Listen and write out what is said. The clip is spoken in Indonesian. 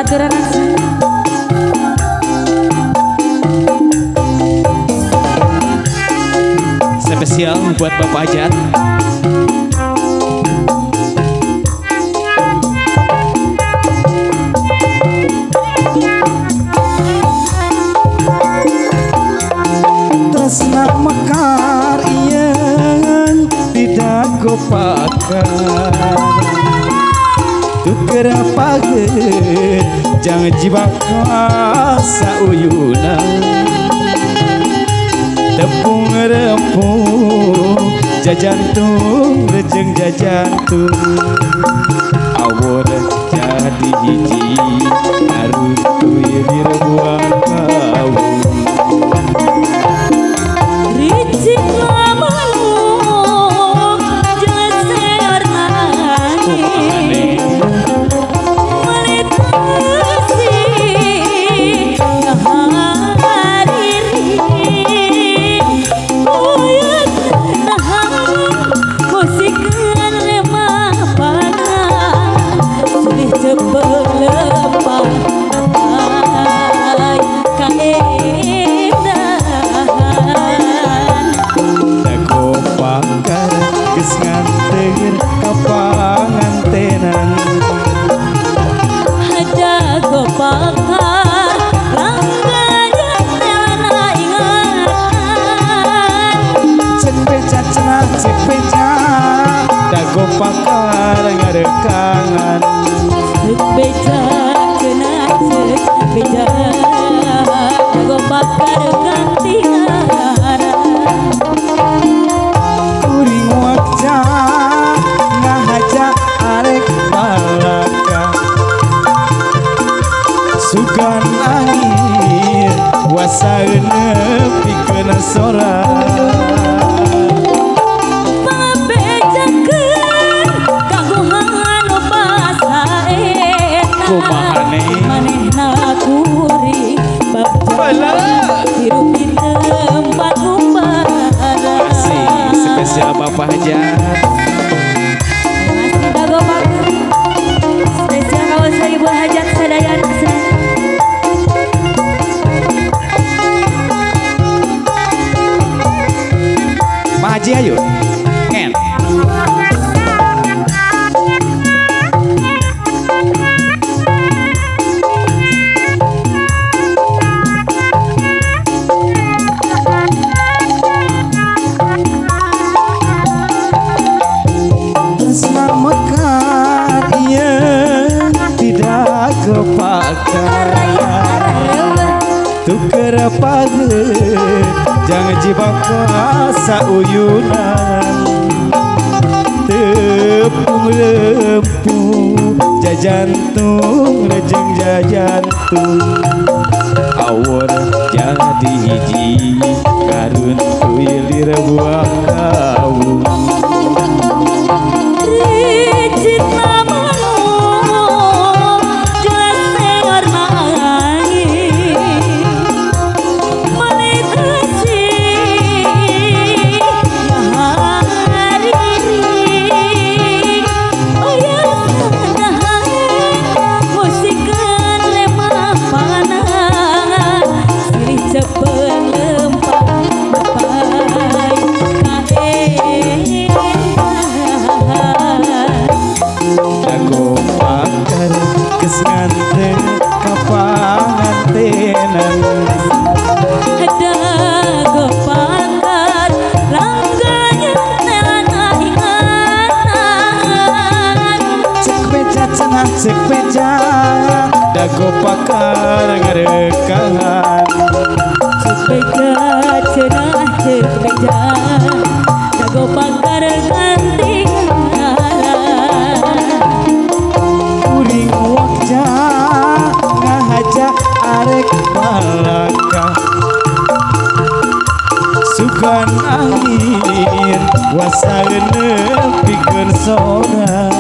baturan spesial buat Bapak Hajat. Tresna mekar yen didago pakar tuker paget jangan jibaka sauyunan tepung rempung jajantung rejeng jajantung awor jadi hiji harus tuyir buang kawung ricik lamun jeser nangis melitasi ngahariri uyut nahang musikan lemah panah sulih cepet lepah ay kaendahan dago pakar geus nganteur kapangantenan dago pakar langganya telana ingatan cek beca cenah cek beca dago pakar ngarekangan cek beca cenah cek beca dago pakar ganti arah kuring wakja ngahaja arek balaka sugan angin wasaeuna pikeun sora pabejakeun kaguhangan basa eta kumahane manehna kuring bala hirup di tempat umbara Asik spesial Bapak Hajat. masih dago bakar spesial kawasan Ibu Hajat Sadayan Pak Haji ayo Ken. tresna mekar yen tidak kepakar tuker paget jangan jibaka sauyunan tepung lempung jajantung rejeng jajantung awor jadi hiji karun kuilir buah kawung ricik lamun jeser nangis melitasi ngahariri uyut nahang musikan lemah panah silih cepet lempah pai dago pakar geus nganteur kapangantenan dago pakar langganya telana ingatan cek beca cenah cek beca dago pakar ngarekangan cek beca cenah cek beca dago pakar ganti arah kuring wakja ngahaja arek balaka sugan angin wasaeuna pikeun sora